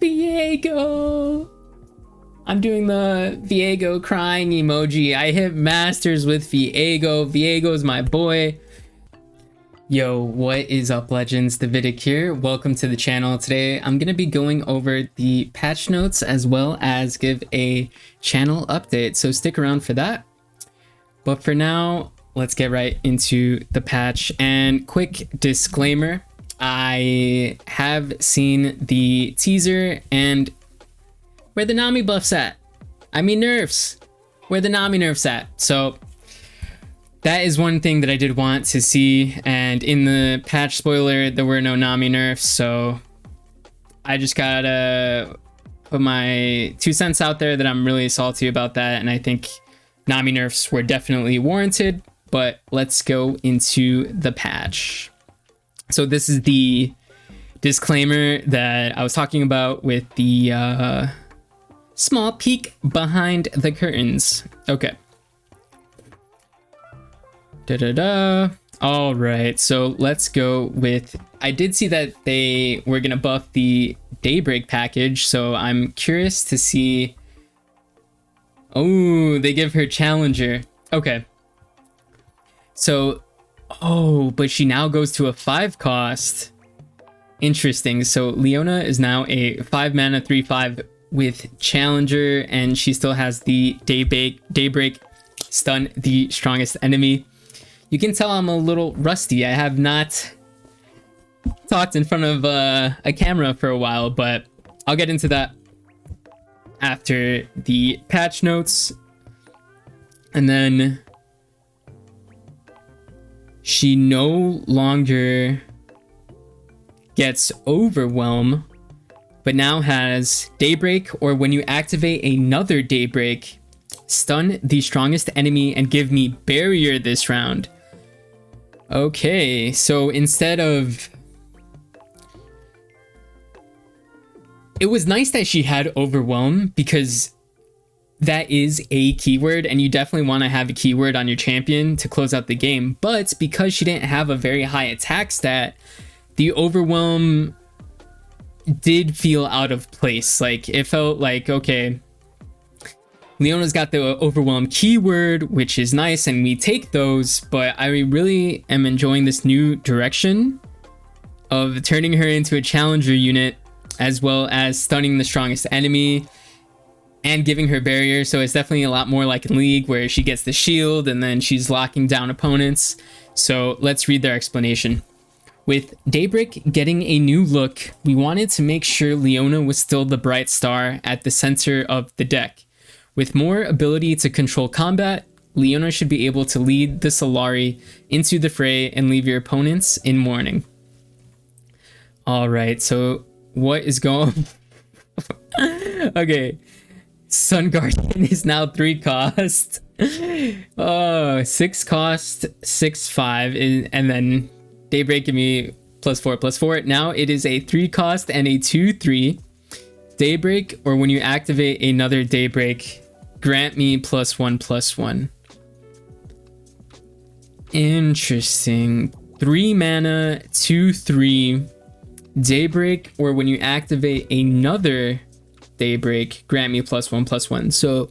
Viego! I'm doing the Viego crying emoji. I hit masters with Viego. Viego's my boy. Yo, what is up, Legends? Davidic here. Welcome to the channel. Today, I'm going to be going over the patch notes as well as give a channel update. So stick around for that. But for now, let's get right into the patch. And quick disclaimer, I have seen the teaser and where the Nami buffs at? I mean nerfs. Where the Nami nerfs at? So that is one thing that I did want to see. And in the patch spoiler, there were no Nami nerfs. So I just gotta put my 2 cents out there that I'm really salty about that. And I think Nami nerfs were definitely warranted. But let's go into the patch. So this is the disclaimer that I was talking about with the small peek behind the curtains. Okay. All right, so let's go with, I did see that they were gonna buff the Daybreak package, so I'm curious to see. Oh, they give her Challenger. Okay. So, oh, but she now goes to a 5 cost. Interesting. So Leona is now a 5 mana 3/5 with Challenger, and she still has the Daybreak stun the strongest enemy. You can tell I'm a little rusty. I have not talked in front of a camera for a while, but I'll get into that after the patch notes. And then she no longer gets Overwhelm, but now has Daybreak, or when you activate another Daybreak, stun the strongest enemy and give me Barrier this round. Okay, so instead of... It was nice that she had Overwhelm, because that is a keyword, and you definitely want to have a keyword on your champion to close out the game. But because she didn't have a very high attack stat, the Overwhelm did feel out of place. Like, it felt like, okay, Leona's got the Overwhelm keyword, which is nice, and we take those, but I really am enjoying this new direction of turning her into a Challenger unit, as well as stunning the strongest enemy and giving her Barrier. So it's definitely a lot more like in League, where she gets the shield and then she's locking down opponents. So let's read their explanation. With Daybreak getting a new look, we wanted to make sure Leona was still the bright star at the center of the deck. With more ability to control combat, Leona should be able to lead the Solari into the fray and leave your opponents in mourning. Alright, so what is going on? Okay, Sun Guardian is now 3 cost. 6 cost, 6/5, and then Daybreak give me +4/+4. Now it is a 3 cost and a 2/3. Daybreak, or when you activate another Daybreak, grant me +1/+1. Interesting. 3 mana, 2/3. Daybreak, or when you activate another Daybreak, grant me +1/+1. So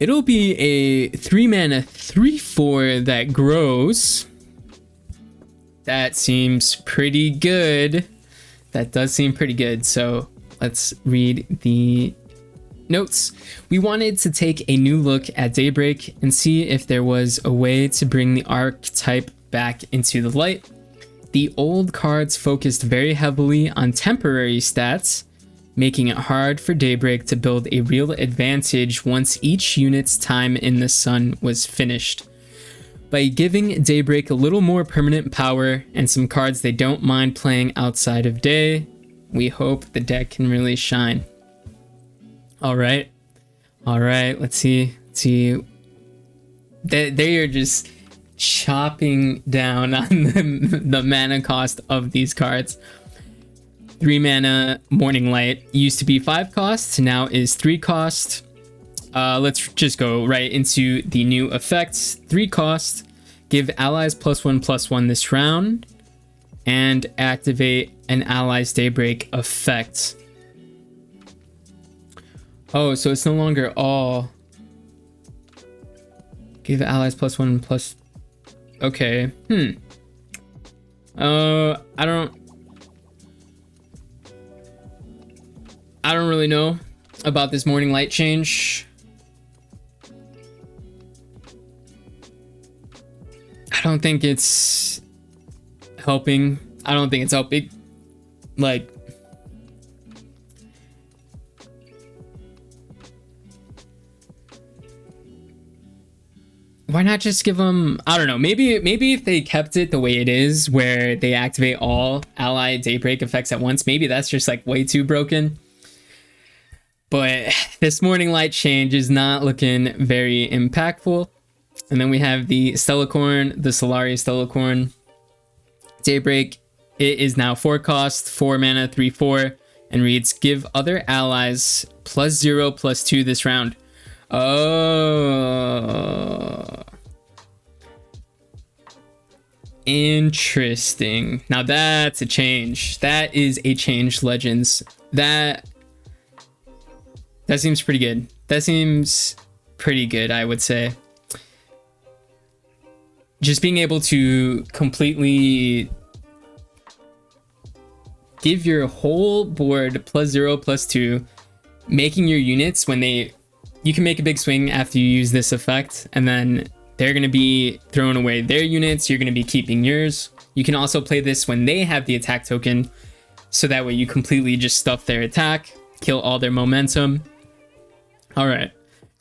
it'll be a 3 mana 3/4 that grows. That seems pretty good. That does seem pretty good. So let's read the notes. We wanted to take a new look at Daybreak and see if there was a way to bring the archetype back into the light. The old cards focused very heavily on temporary stats, making it hard for Daybreak to build a real advantage once each unit's time in the sun was finished. By giving Daybreak a little more permanent power and some cards they don't mind playing outside of day, we hope the deck can really shine. Alright, let's see. They are just chopping down on the mana cost of these cards. 3 mana Morning Light used to be 5 cost, now is 3 cost. Let's just go right into the new effects. 3 cost, give allies +1/+1 this round, and activate an ally's Daybreak effect. Oh, so it's no longer all. Give allies +1 plus. Okay. I don't really know about this morning light change. I don't think it's helping. I don't think it's helping. Like, why not just give them, I don't know, maybe if they kept it the way it is, where they activate all ally daybreak effects at once, maybe that's just like way too broken. But this morning light change is not looking very impactful. And then we have the Stellacorn, the Solari Stellacorn. Daybreak, it is now 4 cost, 4 mana, 3/4, and reads give other allies +0/+2 this round. Oh, interesting. Now that's a change. That is a change, Legends. That seems pretty good. That seems pretty good, I would say. Just being able to completely give your whole board +0/+2, making your units when you can make a big swing after you use this effect, and then they're going to be throwing away their units. You're going to be keeping yours. You can also play this when they have the attack token, so that way you completely just stuff their attack, kill all their momentum. All right,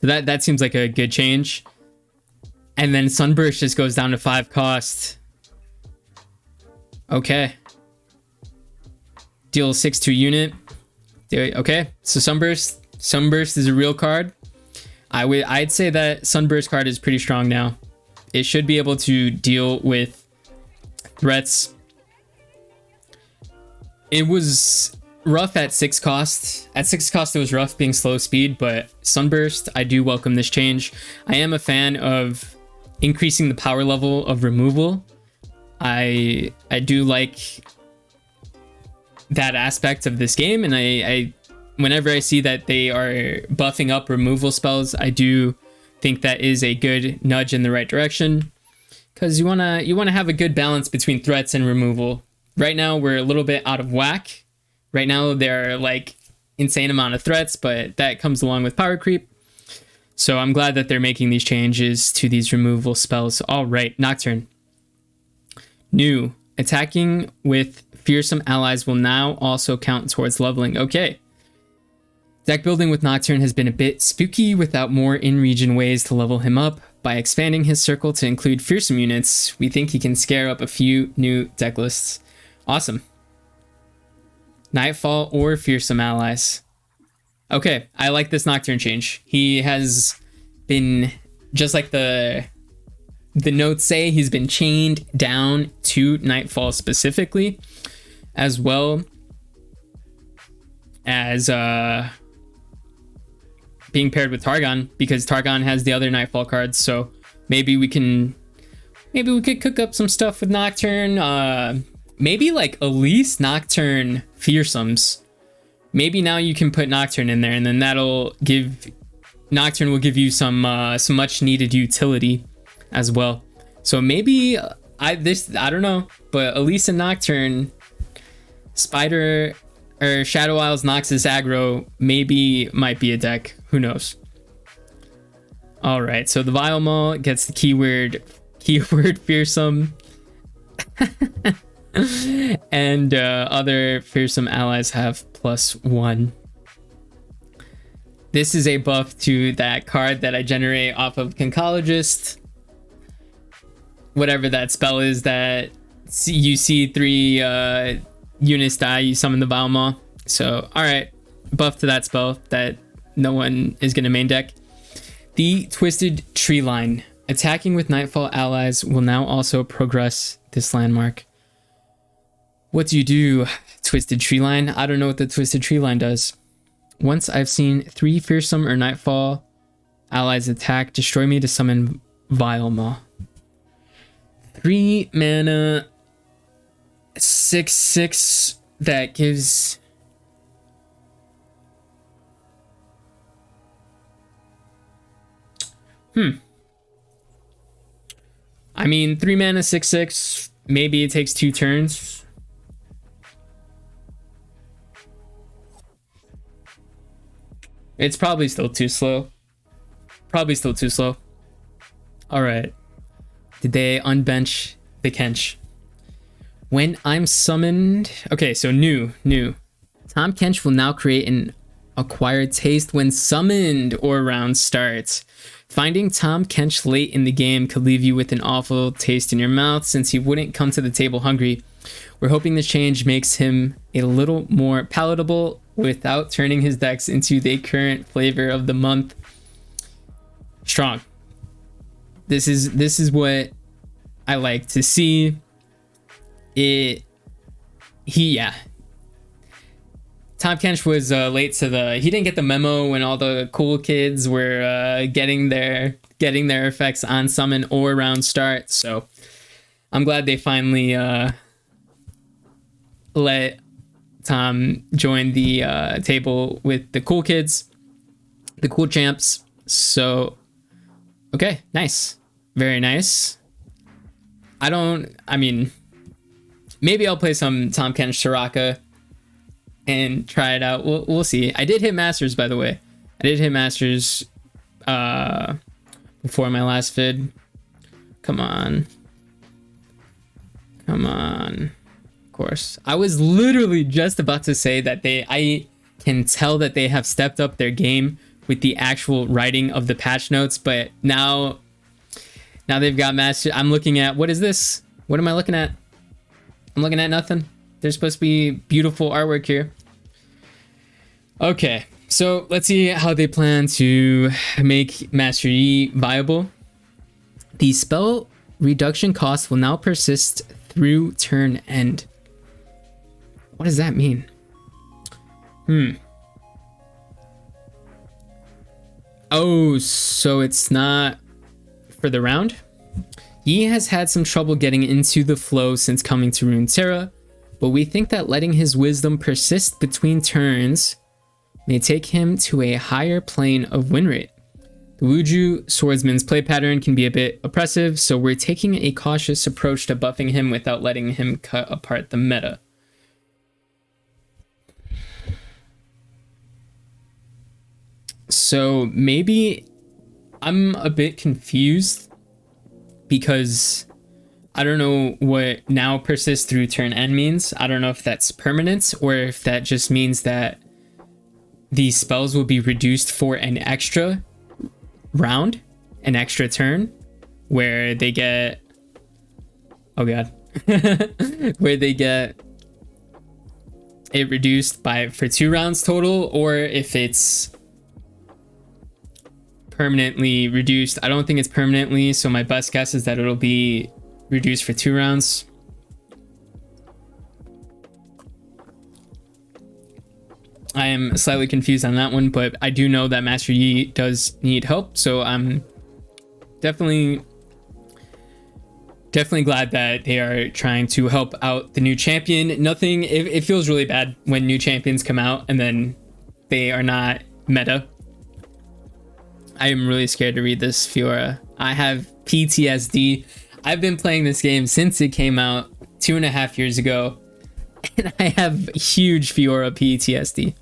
so that seems like a good change. And then Sunburst just goes down to 5 cost. Okay. Deal 6 to unit. Okay, so Sunburst is a real card. I'd say that Sunburst card is pretty strong now. It should be able to deal with threats. It was rough at 6 cost. At 6 cost, it was rough being slow speed, but Sunburst, I do welcome this change. I am a fan of increasing the power level of removal. I do like that aspect of this game, and I whenever I see that they are buffing up removal spells, I do think that is a good nudge in the right direction, because you wanna have a good balance between threats and removal. Right now we're a little bit out of whack. Right now there are like insane amount of threats, but that comes along with power creep. So I'm glad that they're making these changes to these removal spells. All right, Nocturne. New. Attacking with fearsome allies will now also count towards leveling. Okay. Deck building with Nocturne has been a bit spooky without more in-region ways to level him up. By expanding his circle to include fearsome units, we think he can scare up a few new deck lists. Awesome. Nightfall or fearsome allies. Okay, I like this Nocturne change. He has been, just like the notes say, he's been chained down to Nightfall specifically, as well as being paired with Targon, because Targon has the other Nightfall cards. So maybe we could cook up some stuff with Nocturne. Maybe like Elise Nocturne fearsomes. Maybe now you can put Nocturne in there, and then Nocturne will give you some much needed utility as well. So maybe I don't know, but Elise and Nocturne, Spider or Shadow Isles Noxus aggro maybe might be a deck. Who knows? All right, so the Vile Maul gets the keyword fearsome. And other fearsome allies have +1. This is a buff to that card that I generate off of Conchologist. Whatever that spell is that you see 3 units die, you summon the Vile Maw. So, alright, buff to that spell that no one is going to main deck. The Twisted Tree Line. Attacking with Nightfall allies will now also progress this landmark. What do you do, Twisted Tree Line? I don't know what the Twisted Tree Line does. Once I've seen 3 fearsome or Nightfall allies attack, destroy me to summon Vile Maw. 3 mana, 6/6 that gives I mean, 3 mana, 6/6. Maybe it takes 2 turns. It's probably still too slow. Probably still too slow. All right. Did they unbench the Kench? When I'm summoned... Okay, so new. Tom Kench will now create an acquired taste when summoned or round starts. Finding Tom Kench late in the game could leave you with an awful taste in your mouth since he wouldn't come to the table hungry. We're hoping this change makes him a little more palatable without turning his decks into the current flavor of the month. Strong. This is what I like to see. Tom Kench was late to the... He didn't get the memo when all the cool kids were getting their effects on summon or round start. So I'm glad they finally let Tom join the table with the cool kids, the cool champs. So, okay, nice. Very nice. I mean, maybe I'll play some Tom Kench Soraka and try it out. We'll see. I did hit Masters, by the way. I did hit Masters before my last vid. Come on. Of course. I was literally just about to say that I can tell that they have stepped up their game with the actual writing of the patch notes, but now they've got Master. I'm looking at, what is this? What am I looking at? I'm looking at nothing. There's supposed to be beautiful artwork here. Okay, so let's see how they plan to make Master Yi viable. The spell reduction cost will now persist through turn end. What does that mean? Oh, so it's not for the round? Yi has had some trouble getting into the flow since coming to Runeterra, but we think that letting his wisdom persist between turns may take him to a higher plane of win rate. The Wuju swordsman's play pattern can be a bit oppressive, so we're taking a cautious approach to buffing him without letting him cut apart the meta. So maybe I'm a bit confused because I don't know what now persist through turn end means. I don't know if that's permanent or if that just means that these spells will be reduced for an extra round, an extra turn, where they get... Oh god. Where they get it reduced for 2 rounds total, or if it's permanently reduced. I don't think it's permanently, so my best guess is that it'll be reduced for 2 rounds. I am slightly confused on that one, but I do know that Master Yi does need help, so I'm definitely glad that they are trying to help out the new champion. It feels really bad when new champions come out and then they are not meta. I am really scared to read this Fiora. I have PTSD. I've been playing this game since it came out 2.5 years ago, and I have huge Fiora PTSD.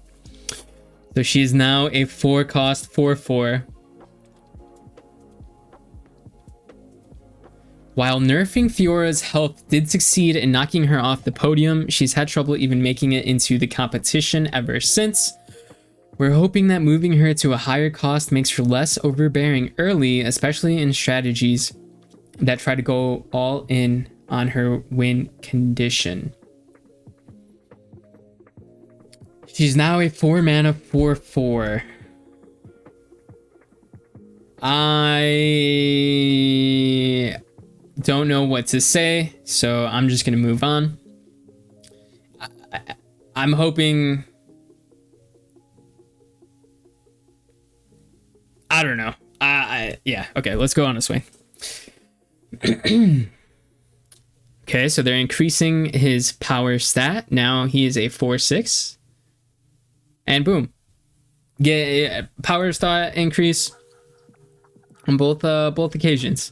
So she is now a 4-cost 4/4. While nerfing Fiora's health did succeed in knocking her off the podium, she's had trouble even making it into the competition ever since. We're hoping that moving her to a higher cost makes her less overbearing early, especially in strategies that try to go all in on her win condition. She's now a 4-mana 4/4. I don't know what to say, so I'm just gonna move on. I'm hoping... I don't know. Yeah, okay, let's go on a swing. Okay, so they're increasing his power stat. Now he is a 4/6. And boom. Get power stat increase. on both occasions.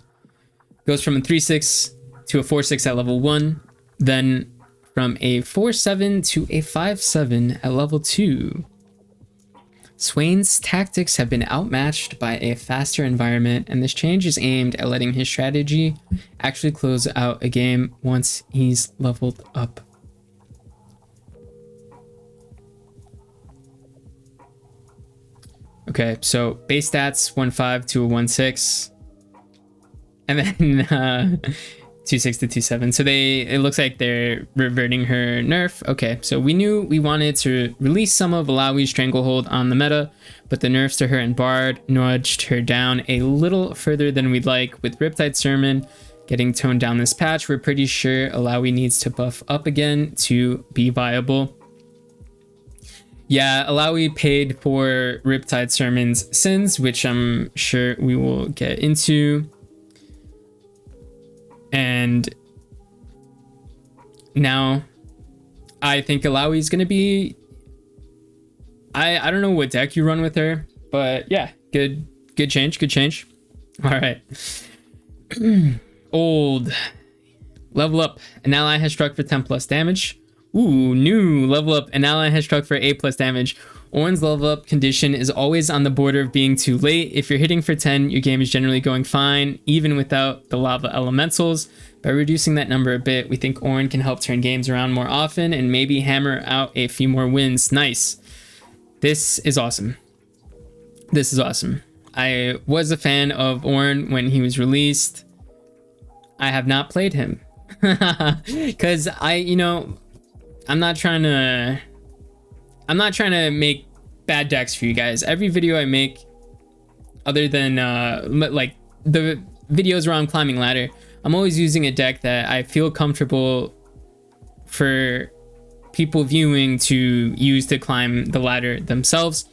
Goes from a 3/6 to a 4/6 at level 1, then from a 4/7 to a 5/7 at level 2. Swain's tactics have been outmatched by a faster environment, and this change is aimed at letting his strategy actually close out a game once he's leveled up. Okay, so base stats 1/5 to a 1/6, and then 2/6 to 2/7. So it looks like they're reverting her nerf. Okay, so we knew we wanted to release some of Alawi's Stranglehold on the meta, but the nerfs to her and Bard nudged her down a little further than we'd like. With Riptide Sermon getting toned down this patch, we're pretty sure Alawi needs to buff up again to be viable. Yeah, Alawi paid for Riptide Sermon's sins, which I'm sure we will get into. And now I think Alawi is going to be, I don't know what deck you run with her, but yeah, good change. All right. Old. Level up. An ally has struck for 10 plus damage. Ooh, new. Level up. An ally has struck for 8 plus damage. Ornn's level up condition is always on the border of being too late. If you're hitting for 10, your game is generally going fine, even without the lava elementals. By reducing that number a bit, we think Ornn can help turn games around more often and maybe hammer out a few more wins. Nice. This is awesome. This is awesome. I was a fan of Ornn when he was released. I have not played him. Because I'm not trying to make bad decks for you guys. Every video I make, other than like the videos around climbing ladder, I'm always using a deck that I feel comfortable for people viewing to use to climb the ladder themselves.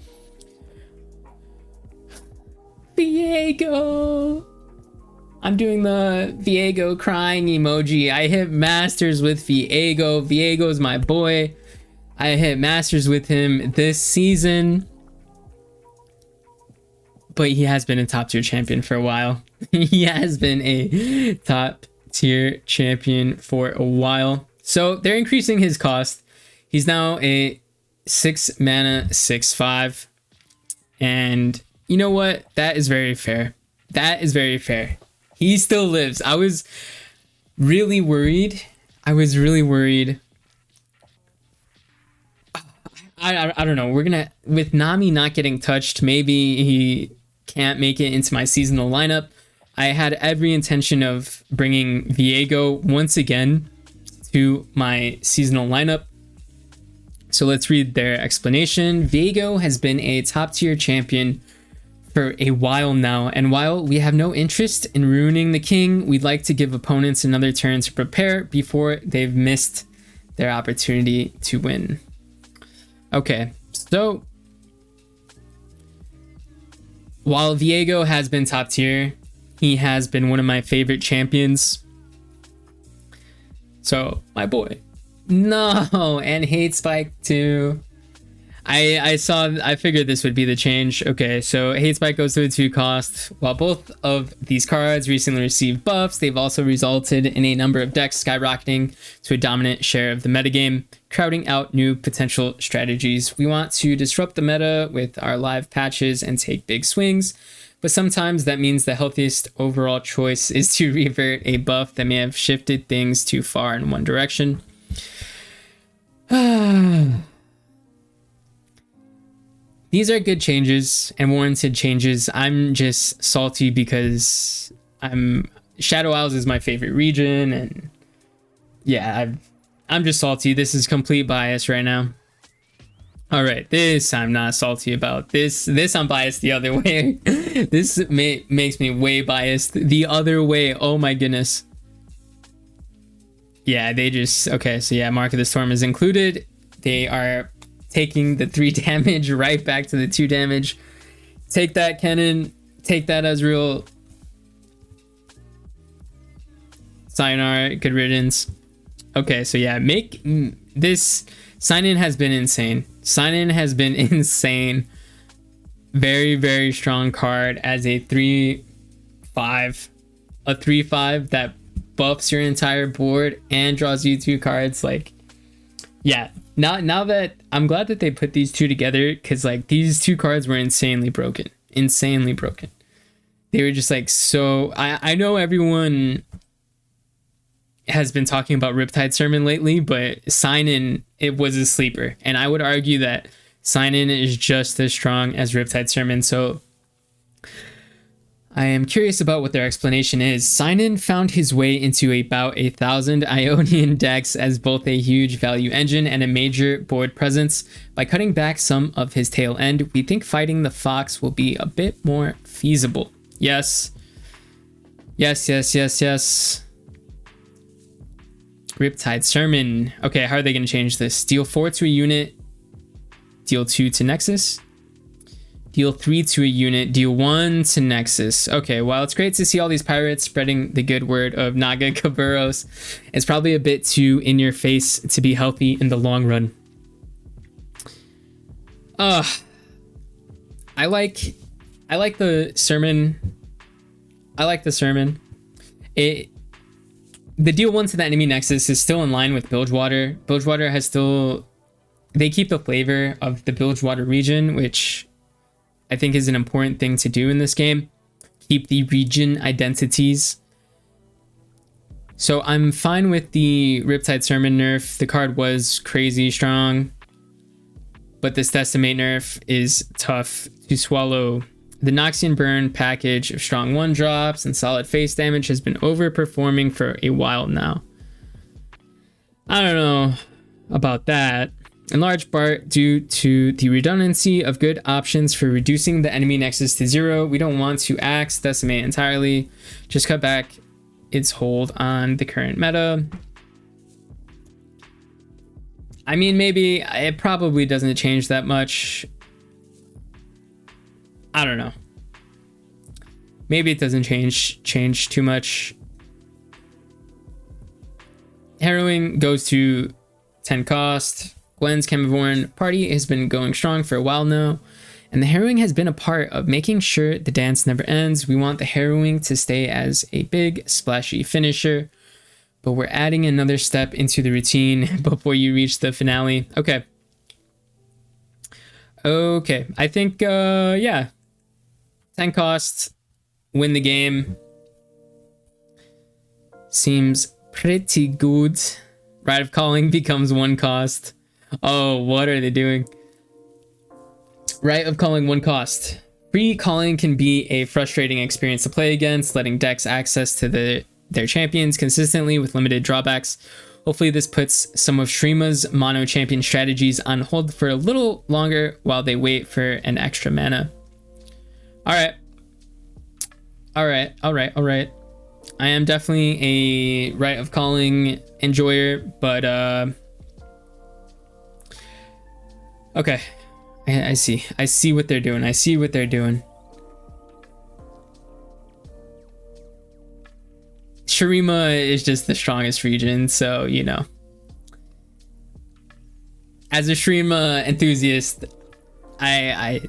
Viego. I'm doing the Viego crying emoji. I hit Masters with Viego. Viego's my boy. I hit Masters with him this season. But he has been a top tier champion for a while. He has been a top tier champion for a while. So they're increasing his cost. He's now a 6 mana 6/5. And you know what? That is very fair. That is very fair. He still lives. I was really worried. I don't know. We're gonna, with Nami not getting touched, maybe he can't make it into my seasonal lineup. I had every intention of bringing Viego once again to my seasonal lineup. So let's read their explanation. Viego has been a top tier champion for a while now, and while we have no interest in ruining the king, we'd like to give opponents another turn to prepare before they've missed their opportunity to win. Okay, so while Viego has been top tier, he has been one of my favorite champions. So my boy, no, and hate spike too. I figured this would be the change. Okay, so hate spike goes to a 2 cost. While both of these cards recently received buffs, they've also resulted in a number of decks skyrocketing to a dominant share of the metagame, crowding out new potential strategies. We want to disrupt the meta with our live patches and take big swings, but sometimes that means the healthiest overall choice is to revert a buff that may have shifted things too far in one direction. These are good changes and warranted changes. I'm just salty because Shadow Isles is my favorite region, and yeah, I'm just salty. This is complete bias right now. All right, this I'm not salty about. This I'm biased the other way. This makes me way biased the other way. Oh my goodness. Yeah, they just, okay, so yeah, Mark of the Storm is included. They are taking the 3 damage right back to the 2 damage. Take that, Kennen. Take that, Ezreal. Sayonara, good riddance. Okay, so yeah, make this sign-in has been insane. Sign-in has been insane. Very, very strong card as a 3 5, a 3/5 that buffs your entire board and draws you 2 cards. Like, yeah, now that I'm glad that they put these two together, because like these 2 cards were insanely broken. They were just like, so I know everyone has been talking about Riptide Sermon lately, but Sign In, it was a sleeper, and I would argue that Sign In is just as strong as Riptide Sermon. So I am curious about what their explanation is. Sign In found his way into about 1,000 Ionian decks as both a huge value engine and a major board presence. By cutting back some of his tail end, we think fighting the Fox will be a bit more feasible. Yes. Riptide Sermon. Okay, how are they going to change this? Deal 4 to a unit. Deal 2 to Nexus. Deal 3 to a unit. Deal 1 to Nexus. Okay, while it's great to see all these pirates spreading the good word of Naga Caburos, it's probably a bit too in your face to be healthy in the long run. I like the Sermon. The deal 1 to the enemy Nexus is still in line with Bilgewater. Bilgewater has still... They keep the flavor of the Bilgewater region, which I think is an important thing to do in this game. Keep the region identities. So I'm fine with the Riptide Sermon nerf. The card was crazy strong, but this Decimate nerf is tough to swallow. The Noxian Burn package of strong 1-drops and solid face damage has been overperforming for a while now. I don't know about that. In large part due to the redundancy of good options for reducing the enemy Nexus to 0, we don't want to axe Decimate entirely. Just cut back its hold on the current meta. I mean, maybe it probably doesn't change that much. I don't know. Maybe it doesn't change too much. Harrowing goes to 10 cost. Gwen's Camivorn party has been going strong for a while now, and the Harrowing has been a part of making sure the dance never ends. We want the Harrowing to stay as a big, splashy finisher, but we're adding another step into the routine before you reach the finale. Okay. I think, yeah. 10 cost, win the game. Seems pretty good. Rite of Calling becomes 1 cost. Oh, what are they doing? Rite of Calling 1 cost. Free calling can be a frustrating experience to play against, letting decks access to their champions consistently with limited drawbacks. Hopefully this puts some of Shrima's mono champion strategies on hold for a little longer while they wait for an extra mana. All right. I am definitely a Rite of Calling enjoyer, but okay. I see what they're doing. Shurima is just the strongest region, so you know. As a Shurima enthusiast, I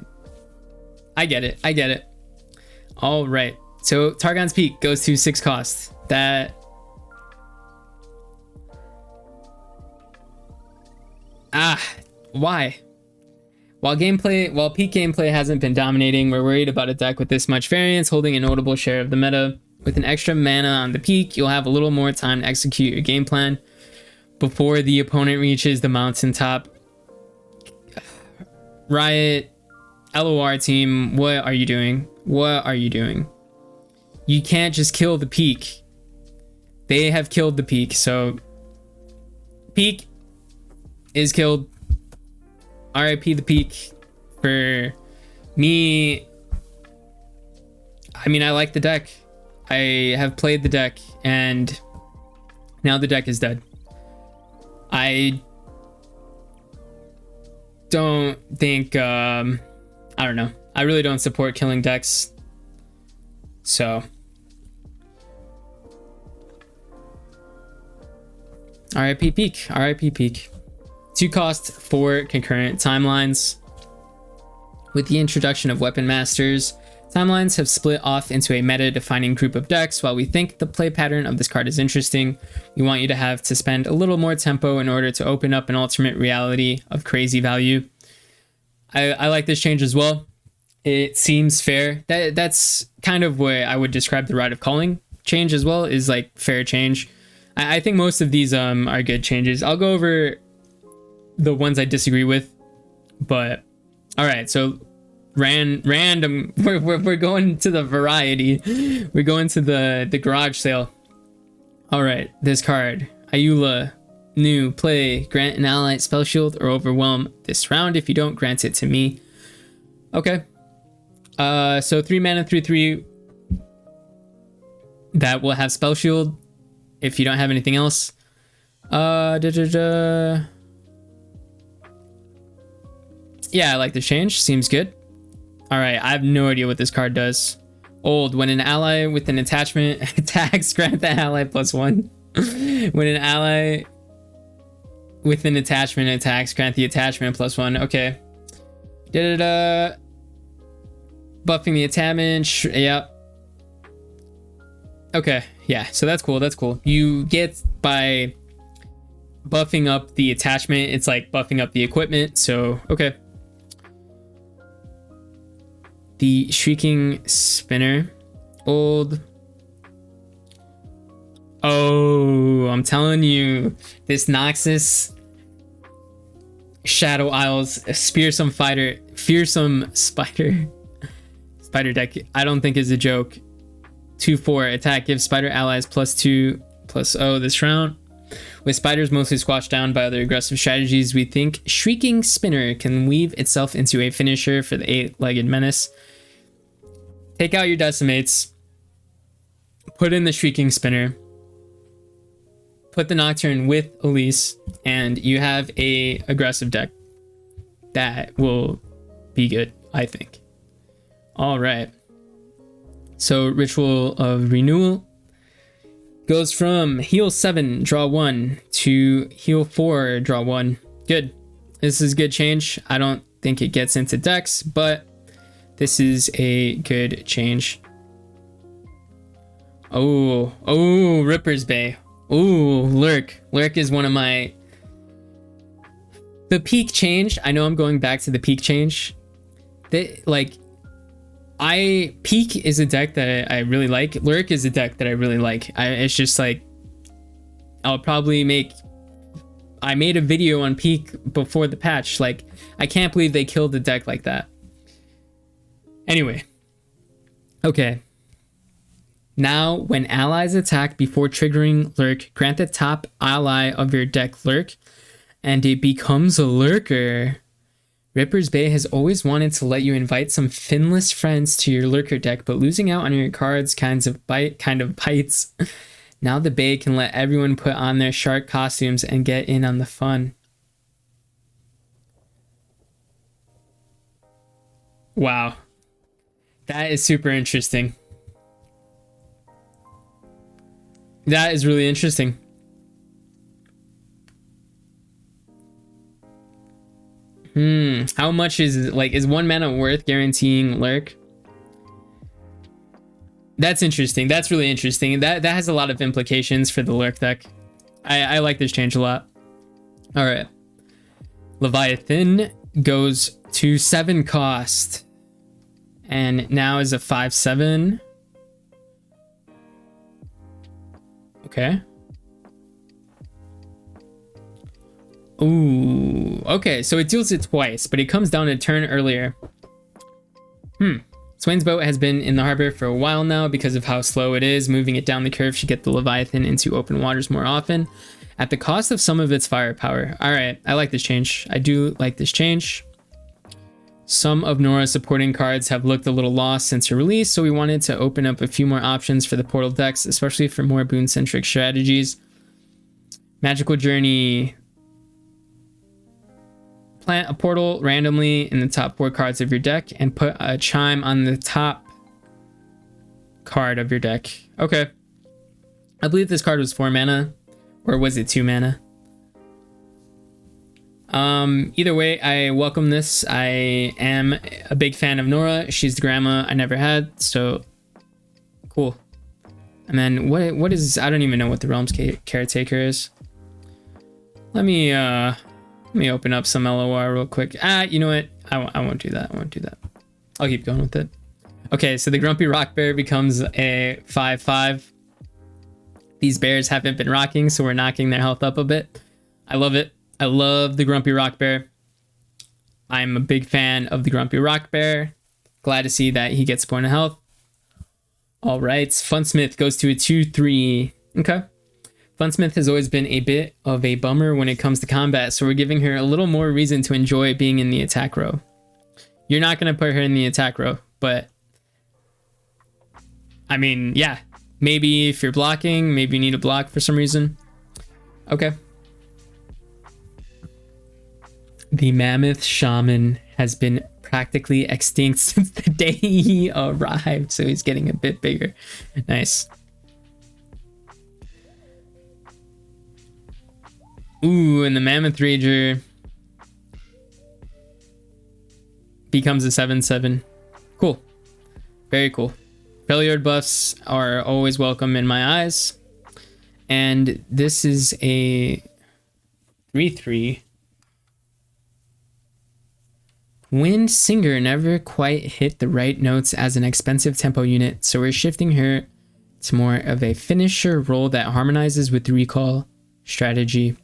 get it. All right. So Targon's Peak goes to 6 cost. That... why? While peak gameplay hasn't been dominating, we're worried about a deck with this much variance holding a notable share of the meta. With an extra mana on the peak, you'll have a little more time to execute your game plan before the opponent reaches the mountaintop. Riot, LOR team, what are you doing? You can't just kill the peak. They have killed the peak, so peak is killed. RIP the peak. For me, I mean, I like the deck. I have played the deck, and now the deck is dead. I don't think, I don't know. I really don't support killing decks. So. RIP peak. 2 cost, 4 concurrent timelines. With the introduction of Weapon Masters, Timelines have split off into a meta-defining group of decks. While we think the play pattern of this card is interesting, we want you to have to spend a little more tempo in order to open up an alternate reality of crazy value. I like this change as well. It seems fair. That's kind of what I would describe the Rite of Calling change as well, is like fair change. I think most of these are good changes. I'll go over the ones I disagree with, but all right, so random we're going to the variety. We're going to the garage sale. All right, this card, Ayula, new, play, grant an ally spell shield or overwhelm this round. If you don't, grant it to me. Okay, so 3 mana 3/3 that will have spell shield if you don't have anything else. Yeah, I like the change, seems good. All right, I have no idea what this card does. Old, when an ally with an attachment attacks, grant that ally +1. When an ally with an attachment attacks, grant the attachment +1. Okay. Buffing the attachment. Yep. Okay, yeah, so that's cool. That's cool. You get, by buffing up the attachment, it's like buffing up the equipment. So okay. The Shrieking Spinner, old. Oh, I'm telling you, this Noxus Shadow Isles fearsome spider deck, I don't think is a joke. 2/4 attack, gives spider allies +2/+0 this round. With spiders mostly squashed down by other aggressive strategies, we think Shrieking Spinner can weave itself into a finisher for the 8-legged menace. Take out your decimates, put in the Shrieking Spinner, put the Nocturne with Elise, and you have a aggressive deck that will be good, I think. All right. So Ritual of Renewal goes from heal 7, draw 1 to heal 4, draw 1. Good. This is a good change. I don't think it gets into decks, but this is a good change. Oh, Ripper's Bay. Oh, Lurk. Lurk is one of my... The peak change. I know I'm going back to the peak change. Peak is a deck that I really like. Lurk is a deck that I really like. It's just like, I'll probably make... I made a video on Peak before the patch. Like, I can't believe they killed the deck like that. Anyway. Okay. Now, when allies attack before triggering Lurk, grant the top ally of your deck Lurk, and it becomes a Lurker. Ripper's Bay has always wanted to let you invite some finless friends to your Lurker deck, but losing out on your cards kind of bites. Now the Bay can let everyone put on their shark costumes and get in on the fun. Wow. That is super interesting. That is really interesting. How much is 1 mana worth guaranteeing Lurk? That's interesting. That's really interesting. That has a lot of implications for the Lurk deck. I like this change a lot. All right. Leviathan goes to 7 cost and now is a 5/7. Okay. Ooh, okay, so it deals it twice, but it comes down a turn earlier. Swain's boat has been in the harbor for a while now because of how slow it is. Moving it down the curve should get the Leviathan into open waters more often, at the cost of some of its firepower. All right, I like this change. I do like this change. Some of Nora's supporting cards have looked a little lost since her release, so we wanted to open up a few more options for the Portal decks, especially for more boon-centric strategies. Magical Journey. Plant a portal randomly in the top 4 cards of your deck and put a chime on the top card of your deck. Okay. I believe this card was 4 mana, or was it 2 mana? Either way, I welcome this. I am a big fan of Nora. She's the grandma I never had, so cool. And then what is, I don't even know what the Realms Caretaker is. Let me open up some LOR real quick. You know what? I won't do that. I won't do that. I'll keep going with it. Okay, so the Grumpy Rock Bear becomes a 5/5. These bears haven't been rocking, so we're knocking their health up a bit. I love it. I love the Grumpy Rock Bear. I'm a big fan of the Grumpy Rock Bear. Glad to see that he gets a point of health. All right, Funsmith goes to a 2/3. Okay. Funsmith has always been a bit of a bummer when it comes to combat, so we're giving her a little more reason to enjoy being in the attack row. You're not going to put her in the attack row, but I mean, yeah, maybe if you're blocking, maybe you need a block for some reason. Okay. The Mammoth Shaman has been practically extinct since the day he arrived, so he's getting a bit bigger. Nice. Ooh, and the Mammoth Rager becomes a 7/7. Cool. Very cool. Belliard buffs are always welcome in my eyes. And this is a 3/3. Wind Singer never quite hit the right notes as an expensive tempo unit, so we're shifting her to more of a finisher role that harmonizes with the recall strategy.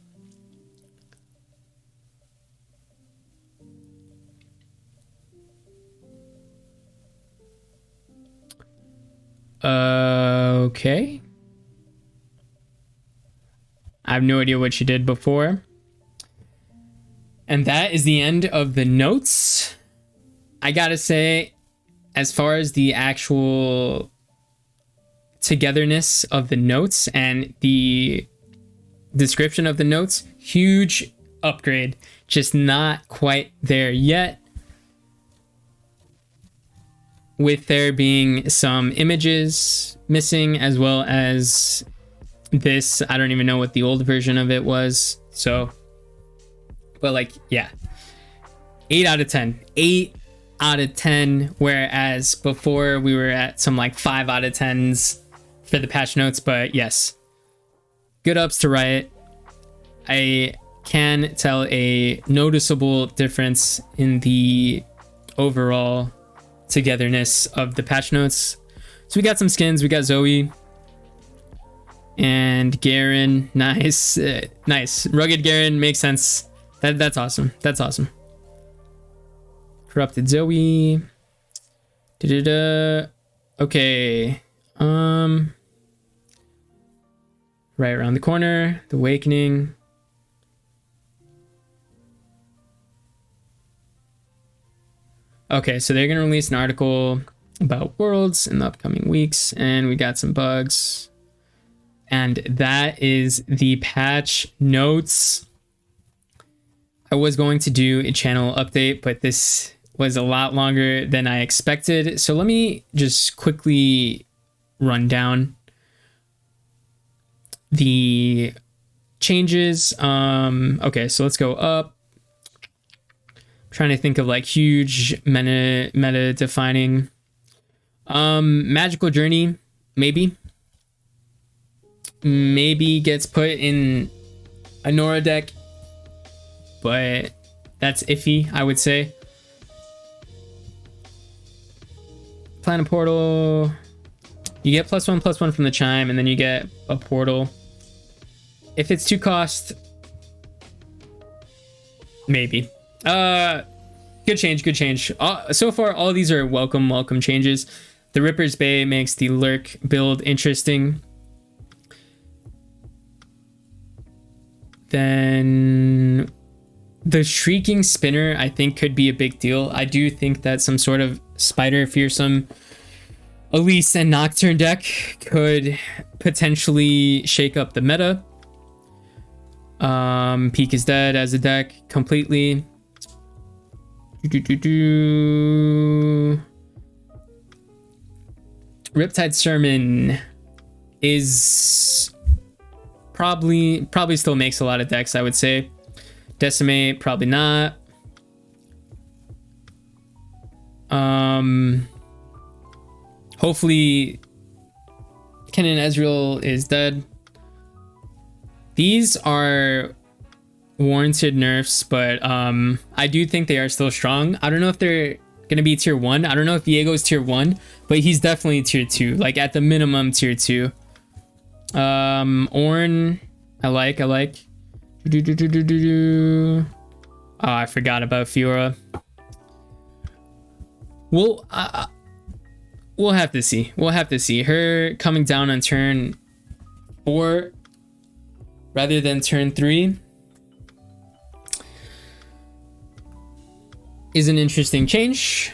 Okay. I have no idea what she did before. And that is the end of the notes. I gotta say, as far as the actual togetherness of the notes and the description of the notes, huge upgrade. Just not quite there yet. With there being some images missing, as well as this, I don't even know what the old version of it was. So, but like, yeah, 8 out of 10, 8 out of 10. Whereas before we were at some like 5 out of 10s for the patch notes. But yes, good ups to Riot. I can tell a noticeable difference in the overall togetherness of the patch notes. So we got some skins. We got Zoe and Garen. Nice. Nice. Rugged Garen makes sense. That's awesome. That's awesome. Corrupted Zoe. Okay. Right around the corner. The Awakening. Okay, so they're gonna release an article about Worlds in the upcoming weeks, and we got some bugs. And that is the patch notes. I was going to do a channel update, but this was a lot longer than I expected. So let me just quickly run down the changes. Okay, so let's go up. Trying to think of like huge meta defining. Magical Journey, maybe gets put in a Nora deck, but that's iffy, I would say. Planet Portal, you get +1/+1 from the chime, and then you get a portal. If it's 2 cost, maybe. Good change. So far, all these are welcome changes. The Ripper's Bay makes the Lurk build interesting. Then the Shrieking Spinner, I think, could be a big deal. I do think that some sort of Spider, Fearsome, Elise, and Nocturne deck could potentially shake up the meta. Peak is dead as a deck completely. Riptide Sermon is probably still makes a lot of decks, I would say. Decimate, probably not. Hopefully Kennen Ezreal is dead. These are warranted nerfs, but I do think they are still strong. I don't know if they're gonna be tier 1. I don't know if Viego's tier 1, but he's definitely tier 2, like at the minimum tier 2. Ornn, I like. Oh, I forgot about Fiora. We'll have to see. We'll have to see. Her coming down on turn 4 rather than turn 3 is an interesting change.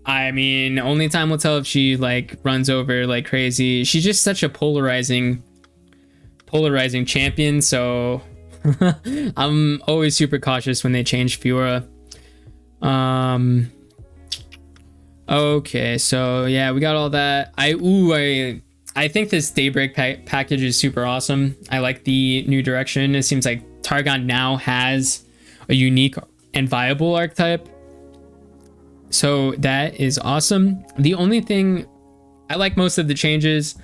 I mean, only time will tell if she like runs over like crazy. She's just such a polarizing champion, so I'm always super cautious when they change Fiora. Okay, so yeah, we got all that. I think this Daybreak package is super awesome. I like the new direction. It seems like Targon now has a unique and viable archetype, so that is awesome. The only thing, I like most of the changes.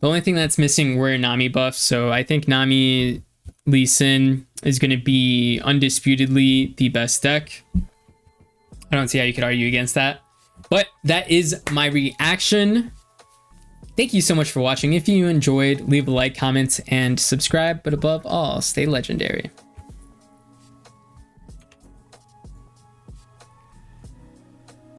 The only thing that's missing were Nami buffs, so I think Nami Lee Sin is going to be undisputedly the best deck. I don't see how you could argue against that. But that is my reaction. Thank you so much for watching. If you enjoyed, leave a like, comment, and subscribe. But above all, stay legendary.